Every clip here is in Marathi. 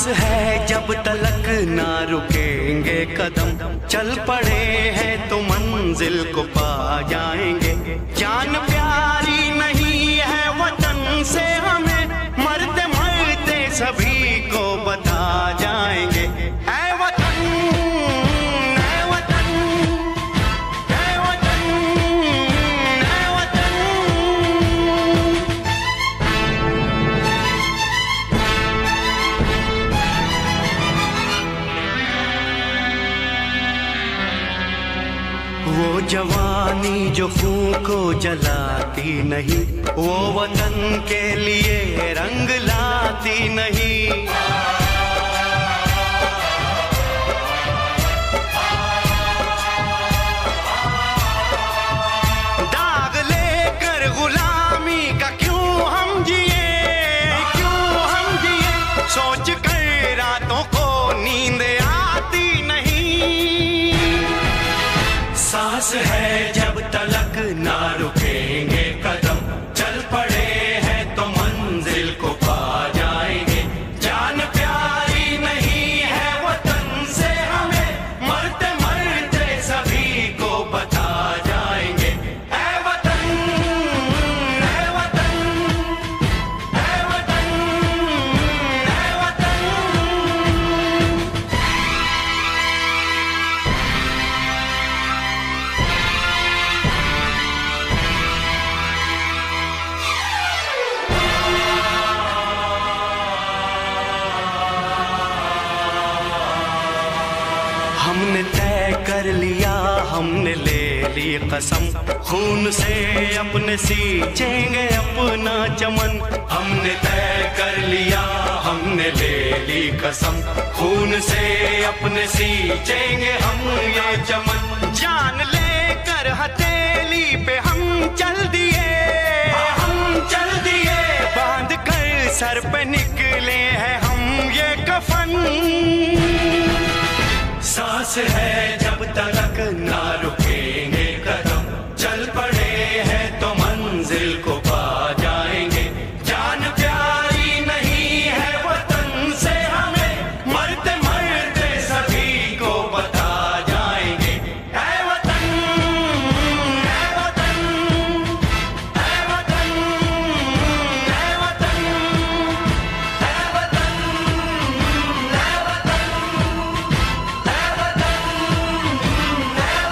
है जब तलक ना रुकेंगे कदम, चल पड़े हैं तो मंजिल को पा जाएंगे। जान प्यारी नहीं है वतन से हमें, मरते मरते सभी को बता जाएंगे। ऐ वतन, ऐ वतन, ऐ वतन, ऐ वतन। वो जवानी जो खून को जलाती नहीं, वो वतन के लिए रंग लाती नहीं। दाग लेकर गुलामी का क्यों हम जिए, क्यों हम जिए, सोच कर रातों को नींद आती नहीं। सांस है जब तलक ना रुकेंगे कदम, चल पड़े हैं तो मंजिल को पा जाएंगे। जान प्यारी नहीं है वतन से हमें, मरते मरते सभी को बता जाएंगे। ऐ वतन, ऐ वतन, ऐ वतन, ऐ वतन। हमने तय कर लिया, हमने ले ली कसम, खून से अपने सींचेंगे अपना चमन। हमने तय कर लिया, हमने ले ली कसम, खून से अपने सींचेंगे हम ये चमन। जान लेकर हथेली पे हम चल दिए, हम चल दिए, बांध कर सर पे निकले हैं हम ये कफन। सांस है जब तलक ना रुकेंगे कदम, चल पड़े हैं तो मंजिल को पा जाएंगे। जान प्यारी नहीं है वतन से हमें, मरते मरते सभी को बता जाएंगे। ऐ वतन, ऐ वतन, ऐ वतन, ऐ वतन, ऐ वतन, ऐ वतन, ऐ वतन, ऐ वतन।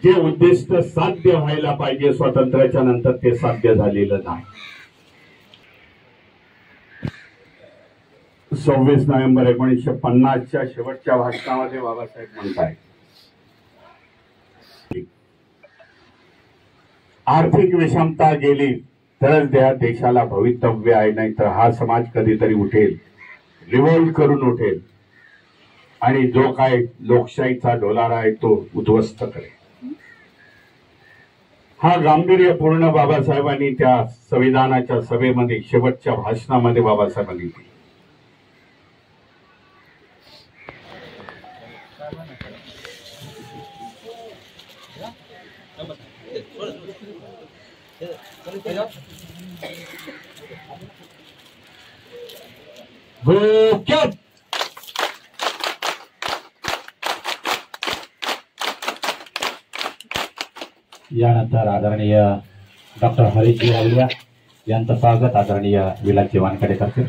जे उद्दिष्ट साध्य व्हायला पाहिजे स्वातंत्र्याच्या नंतर ते साध्य झालेलं नाही. 26 नोव्हेंबर 1950च्या शेवटच्या भाषणामध्ये बाबासाहेब म्हणतायत, आर्थिक विषमता गेली तरच त्या देशाला भवितव्य आहे, नाहीतर हा समाज कधीतरी उठेल, रिव्होल्ट करून उठेल आणि जो काय लोकशाहीचा डोलारा आहे तो उद्ध्वस्त करेल. हा गांभीर्यपूर्ण बाबासाहेबांनी त्या संविधानाच्या सभेमध्ये शेवटच्या भाषणामध्ये बाबासाहेबांनी दिली. यानंतर आदरणीय डॉक्टर हरीशजी रावलिया यांचं स्वागत आदरणीय विलासजी वानकडे करतील.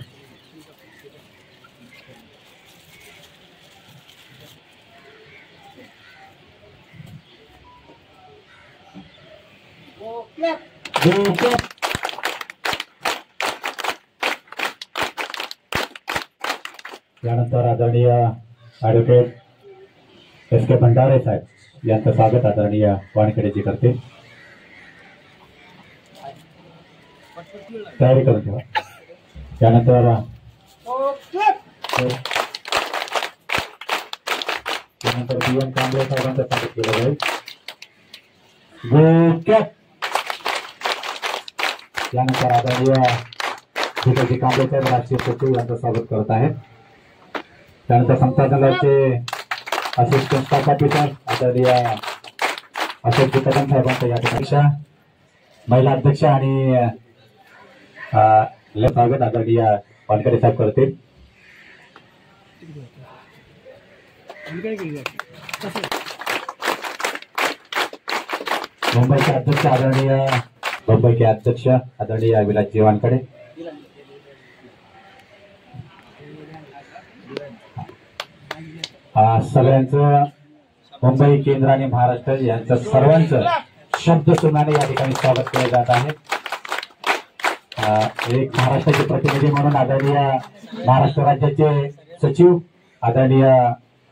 यानंतर आदरणीय ॲडव्होकेट एस के भंडारे साहेब यांचं स्वागत आदरणीय वानखेडेजी करतील. तयारी करून ठेवा. यानंतर पीएम कांबळे साहेबांचं स्वागत केलं जाईल. यानंतर आदरणीय विजयजी कांबळे साहेब राष्ट्रीय सचिव यांचं स्वागत करत आहेत. त्यानंतर संचालनालयाचे असिस्टंट स्टाफ ऑफिसर आदरणीय अशोक कदम साहेबांचं या ठिकाणी महिला अध्यक्ष आणि स्वागत आदरणीय वानखेडे साहेब करतील. मुंबईचे अध्यक्ष आदरणीय मुंबईचे अध्यक्ष आदरणीय विलासजी वानखेडे. सगळ्यांचं मुंबई केंद्र आणि महाराष्ट्र यांचं सर्वांचं शब्द सुनाने या ठिकाणी स्वागत केले जात आहे. एक महाराष्ट्राचे प्रतिनिधी म्हणून आदरणीय महाराष्ट्र राज्याचे सचिव आदरणीय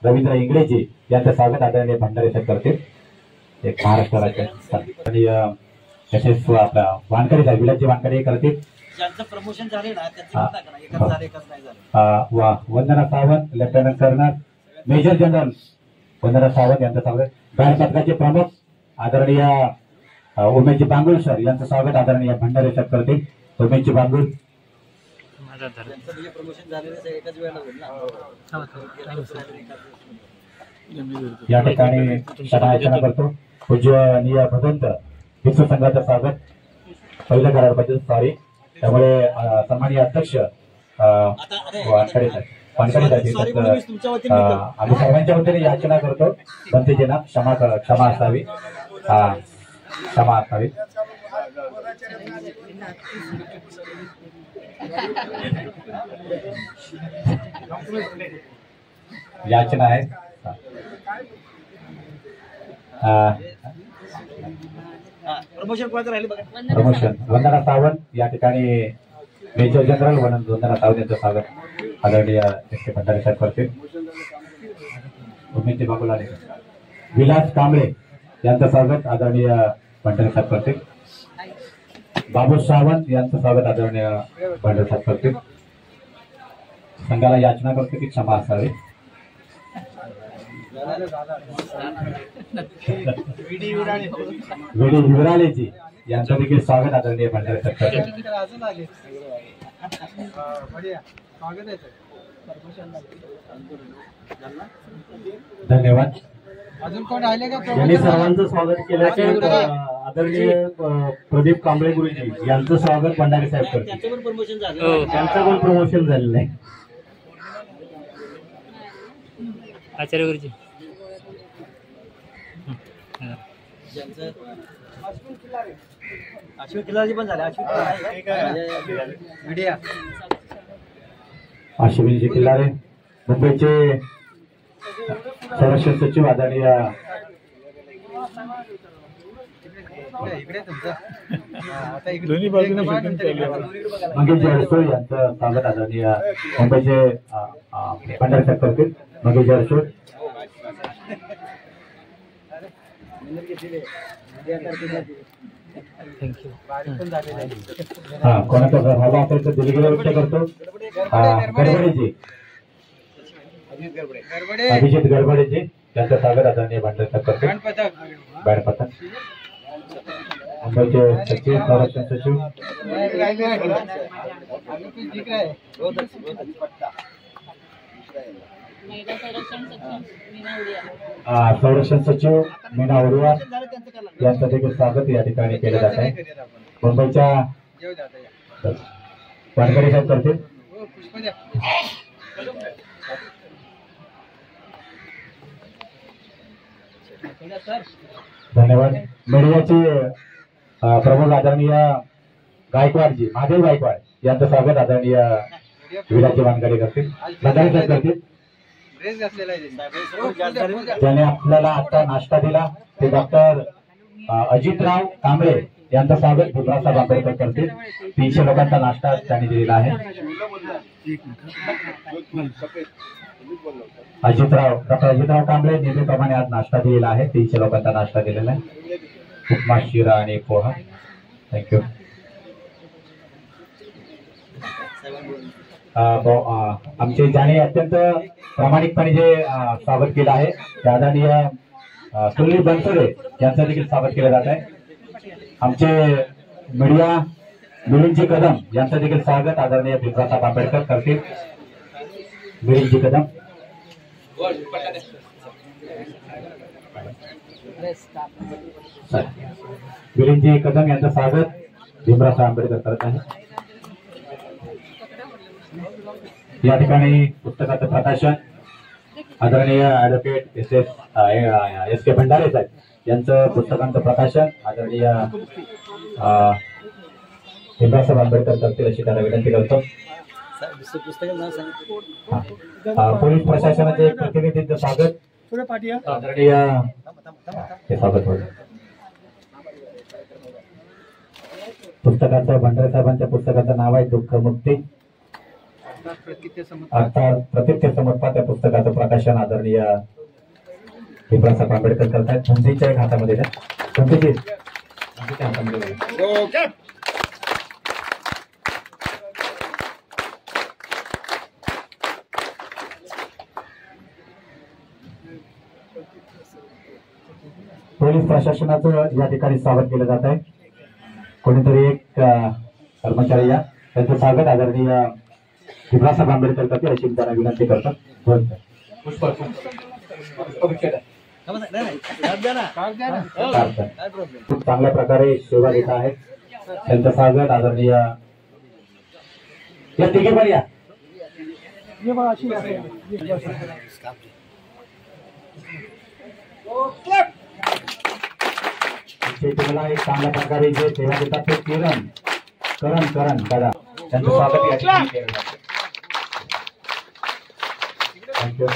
रवींद्र इंगळेजी यांचं स्वागत आदरणीय भंडारे साहेब करतील. एक महाराष्ट्र राज्य आदरणीय तसेच आपला वानखेडे साहेब विलासजी वानखेडे करतील. प्रमोशन झाले ना, Vandana Sawant lieutenant colonel major general Vandana Sawant यांचं स्वागत. बँड पथकाचे प्रमुख आदरणीय उमेशजी बांगुल सर यांचं स्वागत आदरणीय भंडारे साहेब करतील. उमेशजी बांगुल प्रमोशन झालेलं एकाच वेळेला होईल ना. या ठिकाणी क्षमायाचना करतो. पूजनीय भगवंत विश्व संघाचं स्वागत पहिलं करायला पाहिजे, सॉरी. त्यामुळे सन्माननीय अध्यक्ष वानखेडे साहेब आम्ही सर्वांच्या वतीने याचना करतो, बंदीजींना क्षमा असावी, क्षमा असावी. याचना आहे. प्रमोशन कोणाचं राहिले बघा. प्रमोशन वंदना सावंत या ठिकाणी मेजर जनरल वंदना सावंत यांचं स्वागत आदरणीय एस के भंडारे साहेब करतील. उमेशजी बाबूलाल विलास कांबळे यांचं स्वागत आदरणीय भंडारे साहेब करतील. बाबू सावंत यांचं स्वागत आदरणीय भंडारे साहेब करतील. संघाला याचना करतो की क्षमा असावी. व्हीडी विराळेजी यांचं देखील स्वागत आदरणीय भंडारे साहेब करतील. धन्यवाद. अजून कोण राहिले का? यांनी सर्वांचं स्वागत केल्याचे आदरणीय प्रदीप कांबळे गुरुजी यांचं स्वागत भंडारे साहेब करतील. त्यांचं पण प्रमोशन झालं. त्यांचं पण प्रमोशन झालेलं आहे. आचार्य गुरुजी अश्विन खिलारी पण झाले. अश्विनजी खिल्लारे मुंबईचे संरक्षण सचिव आदरणीय दोन्ही बाजूने मंगेश जळसोळ यांचं स्वागत आदरणीय मुंबईचे भंडारी साहेब करतील. मंगेश जळसोळ. थँक्यू. हा, कोणाचा जर हवा असेल तर दिलगिरी व्यक्त करतो. गडबडेजी, अभिजित गडबडेजी यांचं स्वागत आदरणीय भंडारी साहेब करतील. बँड पथक. मुंबईचे सचिव, संरक्षण सचिव. संरक्षण सचिव मीना उडियार यांचं देखील स्वागत या ठिकाणी केलं जात आहे. मुंबईच्या वानखेडे साहेब करतील. धन्यवाद. मीडियाचे प्रमुख आदरणीय गायकवाडजी, महादेव गायकवाड यांचं स्वागत आदरणीय विराजी वानखेडे करतील. भंडारी साहेब करतील. ज्याने आपल्याला आता नाश्ता दिला ते डॉक्टर अजितराव कांबळे यांचं स्वागत भीमरावसाहेब आंबेडकर करतील. 300 लोकांचा नाश्ता त्यांनी दिलेला आहे. डॉक्टर अजितराव कांबळे नेहमीप्रमाणे आज नाश्ता दिलेला आहे. 300 लोकांचा नाश्ता दिलेला आहे. उपमा, शिरा आणि पोहा. थँक्यू. आमचे ज्याने अत्यंत प्रामाणिकपणे जे स्वागत केलं आहे त्या आदरणीय सुनील बनसोडे यांचं देखील स्वागत केलं जात आहे. आमचे मीडिया मिलिंदजी कदम यांचं देखील स्वागत आदरणीय भीमरावसाहेब आंबेडकर करतील. मिलिंदजी कदम. मिलिंदजी कदम यांचं स्वागत भीमरावसाहेब आंबेडकर करत आहे. या ठिकाणी पुस्तकाचं प्रकाशन आदरणीय ॲडव्होकेट एस के भंडारे साहेब यांचं पुस्तकांचं प्रकाशन आदरणीय भीमरावसाहेब आंबेडकर करतील अशी त्याला विनंती करतो. पोलीस प्रशासनाचे प्रतिनिधींचं स्वागत आदरणीय स्वागत होतं. पुस्तकाचं भंडारे साहेबांच्या पुस्तकाचं नाव आहे दुःख मुक्ती. अर्थात प्रतीच्य समर्पण त्या पुस्तकाचं प्रकाशन आदरणीय भीमरावसाहेब आंबेडकर करतात. धमतीच्या एक हातामध्ये द्या. धमतीच्या हातामध्ये. पोलीस प्रशासनाचं या ठिकाणी स्वागत केलं जात आहे. कोणीतरी एक कर्मचारी या त्यांचं स्वागत आदरणीय भीमरावसाहेब आंबेडकर करतील अशी त्यांना विनंती करतात. खूप चांगल्या प्रकारे सेवा देत आहेत. त्यांचं स्वागत आदरणीय या तिघे पण या. तुम्हाला एक चांगल्या प्रकारे जे सेवा देतात ते करण दादा त्यांचं स्वागत या ठिकाणी केलं जातं. थँक्यू.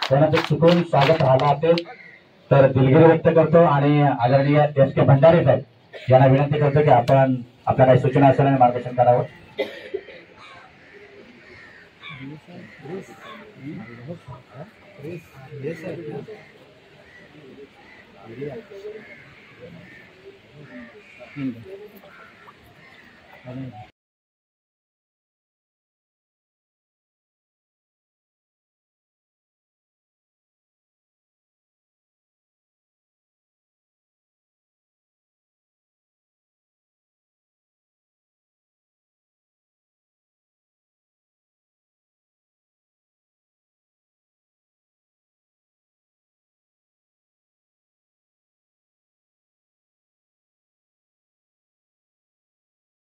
त्यांना जर चुकून स्वागत राहिला असेल तर दिलगिरी व्यक्त करतो आणि आदरणीय एस के भंडारे साहेब यांना विनंती करतो की आपण आपल्या काही सूचना असेल आणि मार्गदर्शन करावं.